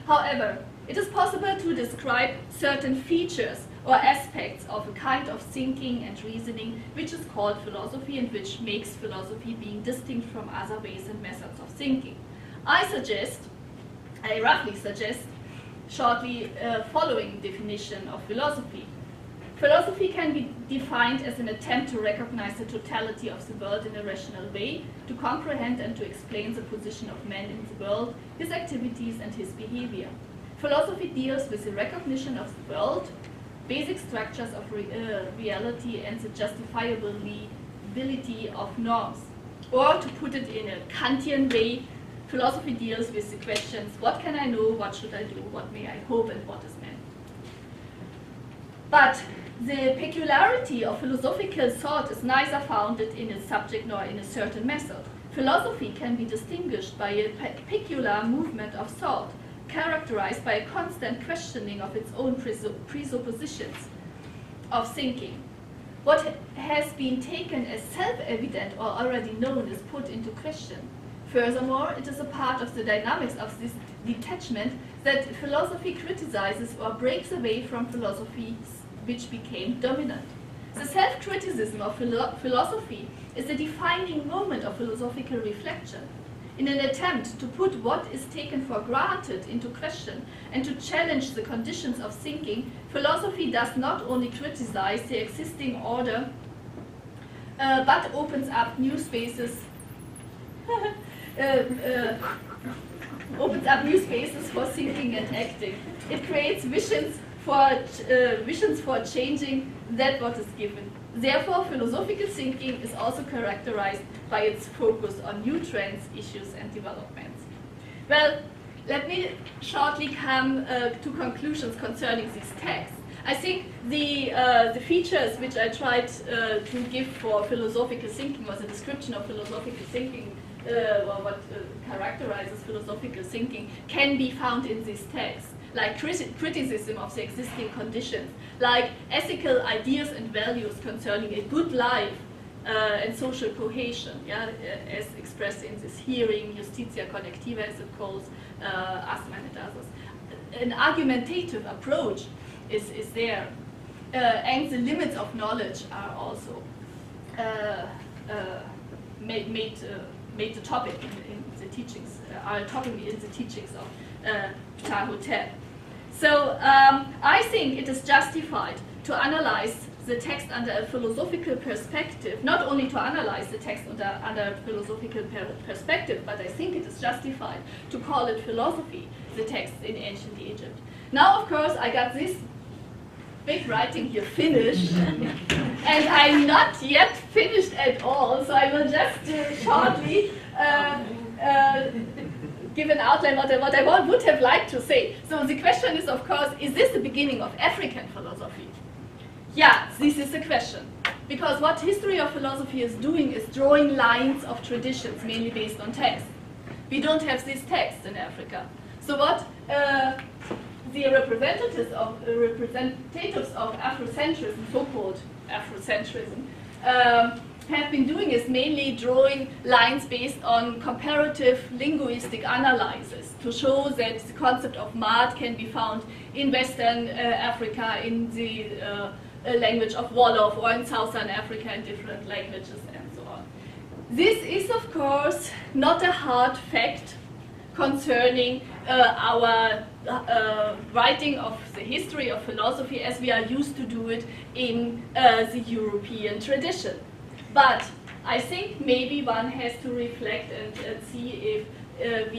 Speaker 2: However, it is possible to describe certain features or aspects of a kind of thinking and reasoning which is called philosophy and which makes philosophy being distinct from other ways and methods of thinking. I roughly suggest, shortly following definition of philosophy. Philosophy can be defined as an attempt to recognize the totality of the world in a rational way, to comprehend and to explain the position of man in the world, his activities and his behavior. Philosophy deals with the recognition of the world, basic structures of reality and the justifiability of norms. Or to put it in a Kantian way, philosophy deals with the questions, what can I know, what should I do, what may I hope, and what is man? But the peculiarity of philosophical thought is neither founded in its subject nor in a certain method. Philosophy can be distinguished by a peculiar movement of thought, characterized by a constant questioning of its own presuppositions of thinking. what has been taken as self-evident or already known is put into question. Furthermore, it is a part of the dynamics of this detachment that philosophy criticizes or breaks away from philosophies which became dominant. The self-criticism of philosophy is a defining moment of philosophical reflection. In an attempt to put what is taken for granted into question and to challenge the conditions of thinking, philosophy does not only criticize the existing order, but opens up new spaces for thinking and acting. It creates visions for changing that what is given. Therefore, philosophical thinking is also characterized by its focus on new trends, issues, and developments. Well, let me shortly come to conclusions concerning these texts. I think the features which I tried to give for philosophical thinking was a description of philosophical thinking, or what characterizes philosophical thinking, can be found in these texts, like criticism of the existing conditions, like ethical ideas and values concerning a good life and social cohesion, yeah, as expressed in this hearing, Justitia Connectiva as it calls, Assmann and others. An argumentative approach is there, and the limits of knowledge are also made the topic in the teachings, are a topic in the teachings of Ptahhotep. So I think it is justified to analyze the text under a philosophical perspective, not only to analyze the text under a philosophical perspective, but I think it is justified to call it philosophy, the text in ancient Egypt. Now, of course, I got this big writing here finished, and I'm not yet finished at all, so I will just shortly give an outline what I would have liked to say. So the question is, of course, is this the beginning of African philosophy? Yeah, this is the question. Because what history of philosophy is doing is drawing lines of traditions, mainly based on text. We don't have these texts in Africa. So what the representatives of Afrocentrism, so-called Afrocentrism, have been doing is mainly drawing lines based on comparative linguistic analysis to show that the concept of mad can be found in Western Africa in the language of Wolof, or in Southern Africa in different languages and so on. This is, of course, not a hard fact concerning our writing of the history of philosophy as we are used to do it in the European tradition. But I think maybe one has to reflect and see if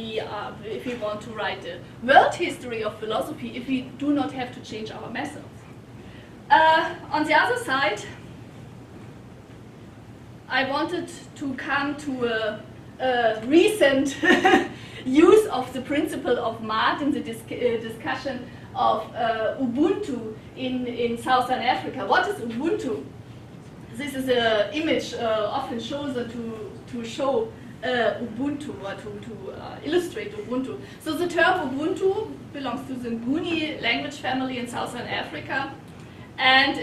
Speaker 2: we want to write a world history of philosophy, if we do not have to change our methods. On the other side, I wanted to come to a recent use of the principle of Maat in the discussion of Ubuntu in Southern Africa. What is Ubuntu? This is an image often chosen to show Ubuntu, or to illustrate Ubuntu. So the term Ubuntu belongs to the Nguni language family in Southern Africa, and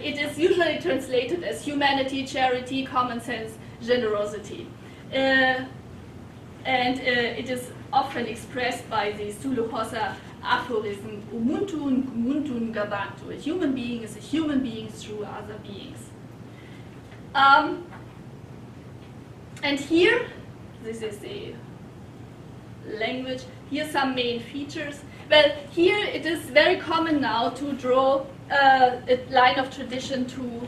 Speaker 2: it is usually translated as humanity, charity, common sense, generosity. And it is often expressed by the Zulu Xhosa aphorism, Umuntu ngumuntu ngabantu. A human being is a human being through other beings. And here, this is the language, here are some main features. Well, here it is very common now to draw a line of tradition to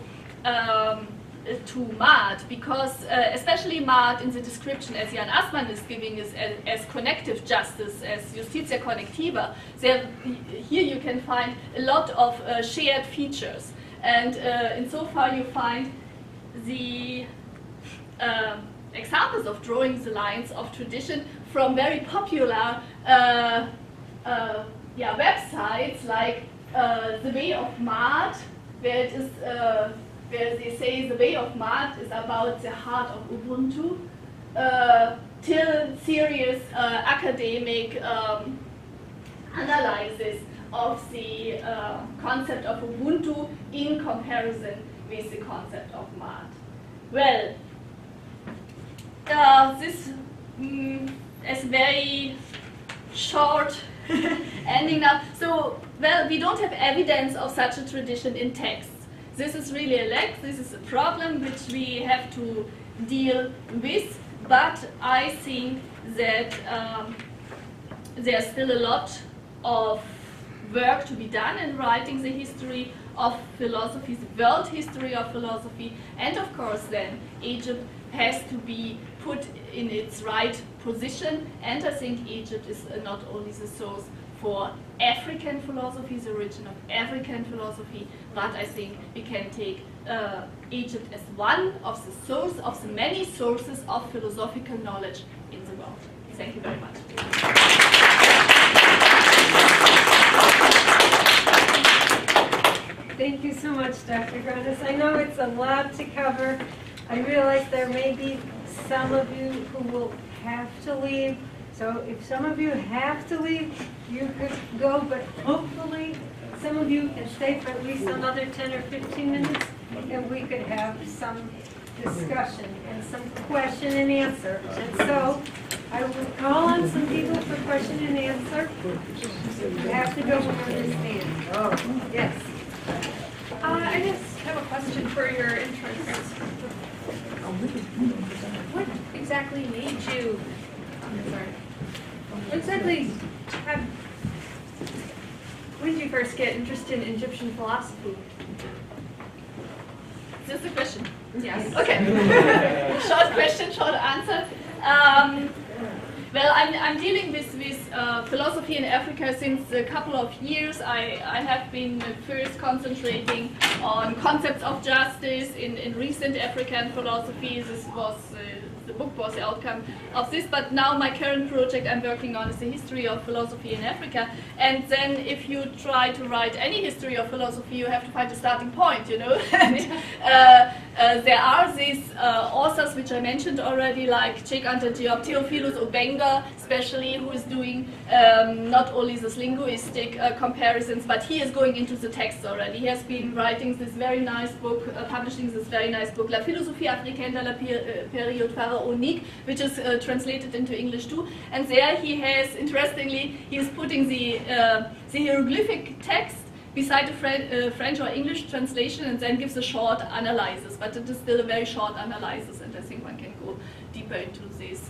Speaker 2: Maat, because especially Maat in the description as Jan Assmann is giving is as connective justice, as Justitia Connectiva. Here you can find a lot of shared features, and insofar you find the examples of drawing the lines of tradition from very popular websites like The Way of Maat, where it is where they say the way of Maat is about the heart of Ubuntu, till serious academic analysis of the concept of Ubuntu in comparison with the concept of mud. Well, this is very short ending now. So, well, we don't have evidence of such a tradition in texts. This is really a lack. This is a problem which we have to deal with. But I think that there's still a lot of work to be done in writing the history of philosophy, the world history of philosophy, and of course then Egypt has to be put in its right position, and I think Egypt is not only the source for African philosophy, the origin of African philosophy, but I think we can take Egypt as one of the source of the many sources of philosophical knowledge in the world. Thank you very much.
Speaker 1: Thank you so much, Dr. Graness. I know it's a lot to cover. I realize there may be some of you who will have to leave. So if some of you have to leave, you could go, but hopefully some of you can stay for at least another 10 or 15 minutes, and we could have some discussion and some question and answer. And so I will call on some people for question and answer. You have to go and understand. Oh, yes.
Speaker 3: I just have a question for your interest. What exactly made you, what exactly when did you first get interested in Egyptian philosophy?
Speaker 2: Is this a question?
Speaker 3: Yes.
Speaker 2: Okay. Short question, short answer. Well, I'm dealing with philosophy in Africa since a couple of years. I have been first concentrating on concepts of justice in recent African philosophy. This was the book was the outcome of this, but now my current project I'm working on is the history of philosophy in Africa. And then if you try to write any history of philosophy, you have to find a starting point, you know. There are these authors which I mentioned already, like Cheikh-Anta Diop, Theophilus Obenga, especially, who is doing not only these linguistic comparisons, but he is going into the text already. He has been writing this very nice book, publishing this very nice book, La philosophie africaine de la période pharaonique, which is translated into English too. And there he has, interestingly, he is putting the hieroglyphic text beside the French or English translation, and then gives a short analysis. But it is still a very short analysis, and I think one can go deeper into this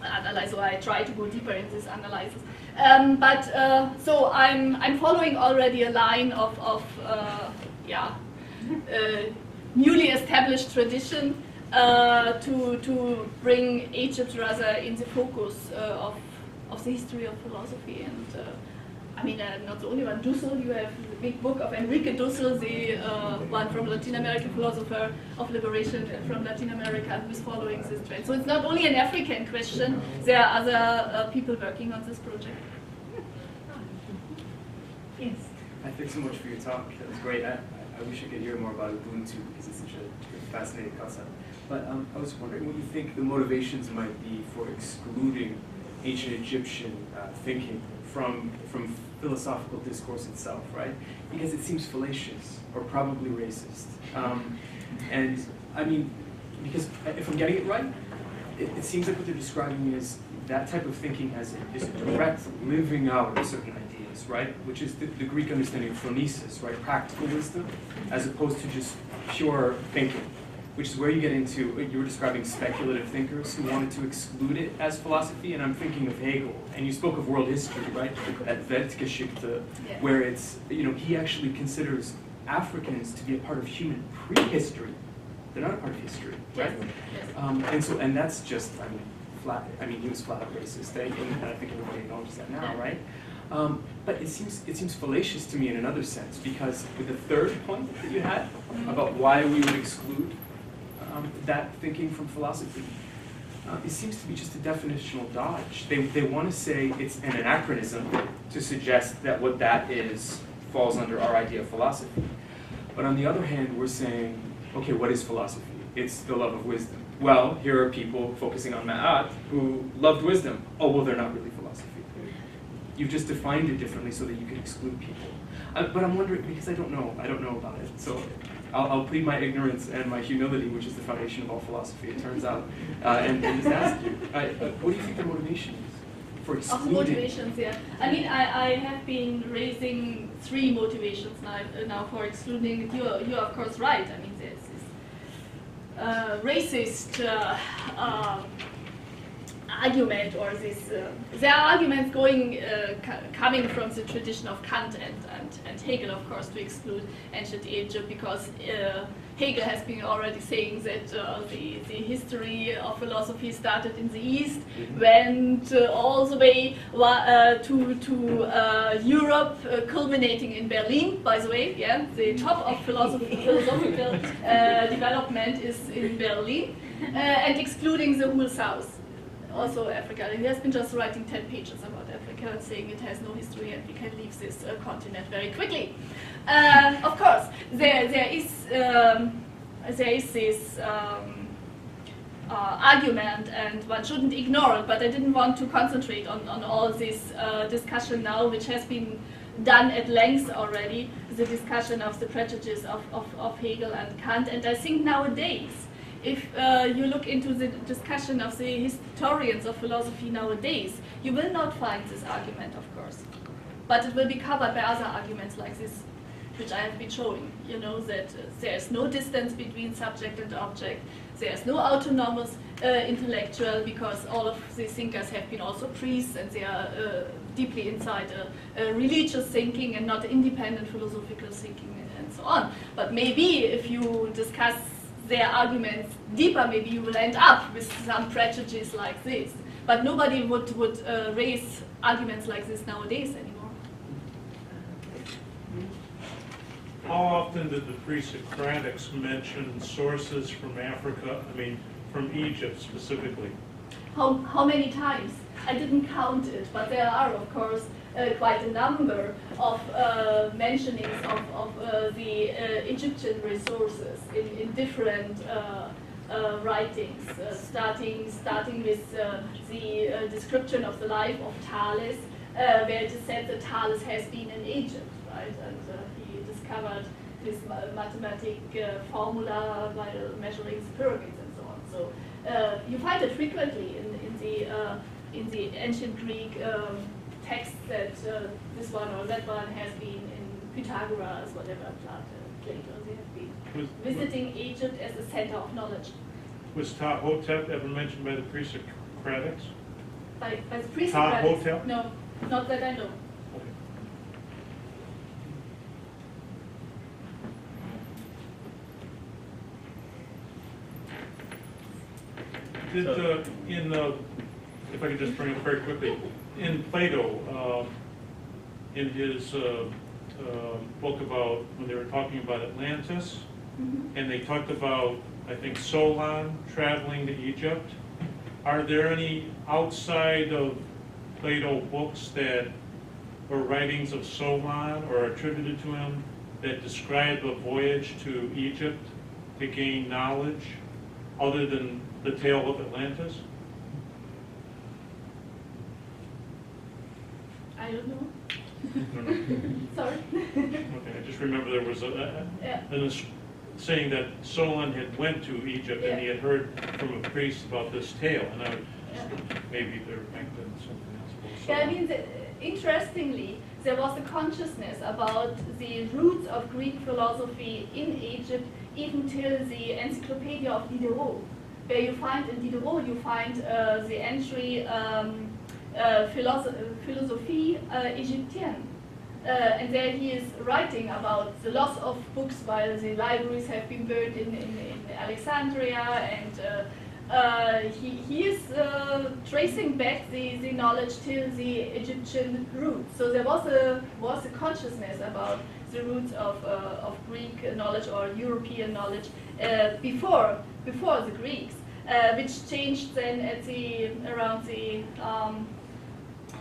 Speaker 2: analysis, or I try to go deeper in this analysis. So I'm following already a line of newly established tradition to bring Egypt rather in the focus of the history of philosophy. And I mean, not the only one. Dussel, you have the big book of Enrique Dussel, the one from Latin American philosopher of liberation from Latin America, who is following this trend. So it's not only an African question, there are other people working on this project.
Speaker 1: Yes.
Speaker 4: Thanks so much for your talk. That was great. I wish I could hear more about Ubuntu, because it's such a fascinating concept. But I was wondering what you think the motivations might be for excluding ancient Egyptian thinking from philosophical discourse itself, right? Because it seems fallacious or probably racist. And I mean, because if I'm getting it right, it seems like what they're describing is that type of thinking is a direct living out of certain ideas, right? Which is the Greek understanding of phronesis, right? Practical wisdom, as opposed to just pure thinking, which is where you get into, you were describing speculative thinkers who wanted to exclude it as philosophy, and I'm thinking of Hegel, and you spoke of world history, right? At Weltgeschichte, where it's, he actually considers Africans to be a part of human prehistory. They're not a part of history, right?
Speaker 2: Yes.
Speaker 4: And that's just, flat, he was flat out racist, and I think everybody acknowledges that now, right? But it seems fallacious to me in another sense, because with the third point that you had about why we would exclude that thinking from philosophy, it seems to be just a definitional dodge. They want to say it's an anachronism to suggest that what that is falls under our idea of philosophy. But on the other hand, we're saying, okay, what is philosophy? It's the love of wisdom. Well, here are people focusing on Ma'at who loved wisdom. Oh, well, they're not really philosophy. You've just defined it differently so that you can exclude people. But I'm wondering, because I don't know about it, so I'll plead my ignorance and my humility, which is the foundation of all philosophy, it turns out, and just ask you, what do you think the motivation is for excluding?
Speaker 2: Motivations, yeah. I mean, I have been raising 3 motivations now for excluding. You're of course right. I mean, there's this racist argument, or this there are arguments coming from the tradition of Kant and Hegel, of course, to exclude ancient Egypt, because Hegel has been already saying that the history of philosophy started in the East, went all the way to Europe, culminating in Berlin, by the way. Yeah, the top of philosophical development is in Berlin, and excluding the whole South. Also Africa. He has been just writing 10 pages about Africa, saying it has no history and we can leave this continent very quickly. Of course, there is this argument, and one shouldn't ignore it, but I didn't want to concentrate on all this discussion now, which has been done at length already, the discussion of the prejudice of Hegel and Kant. And I think nowadays, if you look into the discussion of the historians of philosophy nowadays, you will not find this argument, of course. But it will be covered by other arguments like this, which I have been showing. You know, that there is no distance between subject and object. There is no autonomous intellectual, because all of these thinkers have been also priests, and they are deeply inside religious thinking and not independent philosophical thinking and so on. But maybe if you discuss their arguments deeper, maybe you will end up with some prejudice like this. But nobody would raise arguments like this nowadays anymore.
Speaker 5: How often did the pre-Socratics mention sources from Africa, I mean, from Egypt specifically?
Speaker 2: How many times? I didn't count it, but there are, of course, quite a number of mentionings of the Egyptian resources in different writings, starting with the description of the life of Thales, where it is said that Thales has been in Egypt, right? And he discovered this mathematic formula by measuring the pyramids and so on. So you find it frequently in the ancient Greek texts that this one or that one has been in Pythagoras, whatever, Plato. They have been visiting Egypt as a center of knowledge.
Speaker 5: Was Ta-Hotep ever mentioned by the pre-Socratics?
Speaker 2: By the pre-Socratics?
Speaker 5: Ta-Hotep?
Speaker 2: No, not that I know.
Speaker 5: Did, if I could just bring it very quickly, in Plato, in his book about, when they were talking about Atlantis, and they talked about, I think, Solon traveling to Egypt, are there any outside of Plato books that, or writings of Solon or attributed to him, that describe a voyage to Egypt to gain knowledge other than the tale of Atlantis?
Speaker 2: I don't know. Sorry.
Speaker 5: Okay, I just remember there was saying that Solon had went to Egypt, and he had heard from a priest about this tale, and maybe there might have been something else.
Speaker 2: Yeah, I mean, interestingly, there was a consciousness about the roots of Greek philosophy in Egypt even till the Encyclopedia of Diderot, where you find, in Diderot, you find the entry Philosophie Égyptienne. And there he is writing about the loss of books while the libraries have been burned in Alexandria, and he is tracing back the knowledge till the Egyptian roots. So there was a consciousness about the roots of Greek knowledge or European knowledge before the Greeks, which changed then at around the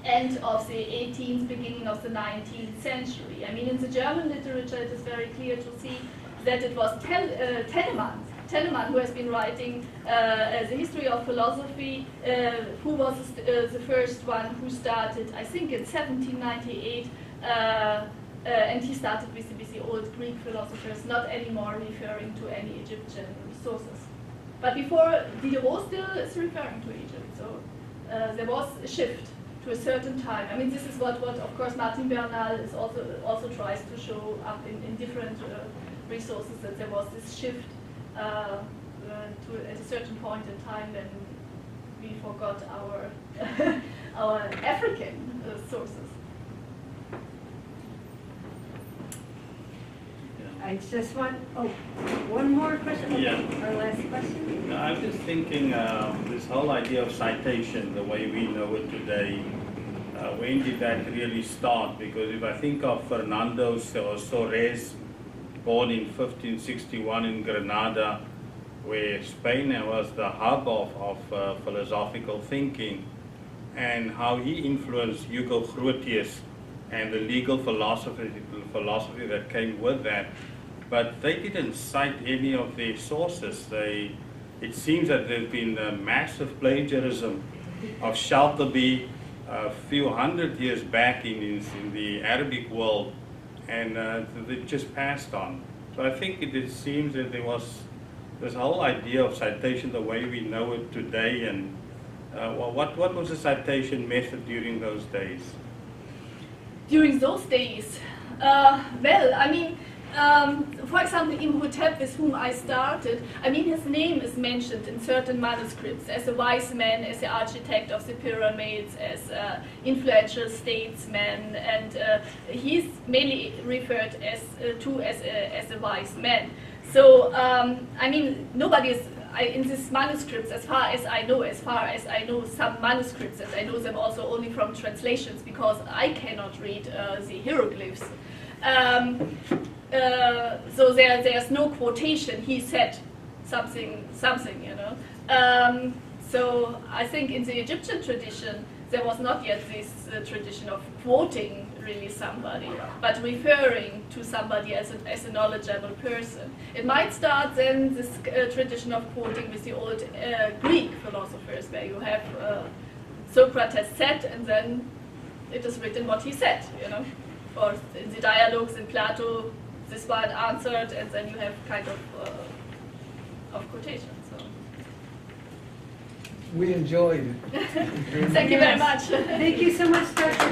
Speaker 2: end of the 18th, beginning of the 19th century. I mean, in the German literature, it is very clear to see that it was Telemann who has been writing the history of philosophy, who was the first one who started, I think, in 1798, and he started with the old Greek philosophers, not anymore referring to any Egyptian sources. But before, Diderot still is referring to Egypt, so there was a shift to a certain time. I mean, this is what of course, Martin Bernal is also tries to show up in different resources, that there was this shift at a certain point in time when we forgot our our African sources.
Speaker 1: I just want, one more question. Okay,
Speaker 6: Yeah.
Speaker 1: our last question.
Speaker 6: No, I'm just thinking this whole idea of citation, the way we know it today, when did that really start? Because if I think of Fernando Soares, born in 1561 in Granada, where Spain was the hub of philosophical thinking, and how he influenced Hugo Grotius and the legal philosophy that came with that. But they didn't cite any of their sources. It seems that there's been a massive plagiarism of Shaltabi a few hundred years back in the Arabic world, and it just passed on. So I think it seems that there was this whole idea of citation the way we know it today, and what was the citation method during those days?
Speaker 2: During those days, well, I mean, for example, Imhotep, with whom I started, I mean, his name is mentioned in certain manuscripts as a wise man, as the architect of the pyramids, as an influential statesman, and he's mainly referred to as a wise man. So, I mean, nobody is, in these manuscripts, as far as I know some manuscripts, and I know them also only from translations, because I cannot read the hieroglyphs. So there's no quotation, he said something, you know. So I think in the Egyptian tradition, there was not yet this tradition of quoting really somebody, but referring to somebody as a knowledgeable person. It might start then, this tradition of quoting, with the old Greek philosophers, where you have Socrates said, and then it is written what he said, you know. Or in the dialogues in Plato, this one answered, and then you have kind of quotation. So.
Speaker 7: We enjoyed it.
Speaker 2: Thank you very much.
Speaker 1: Thank you so much, Dr.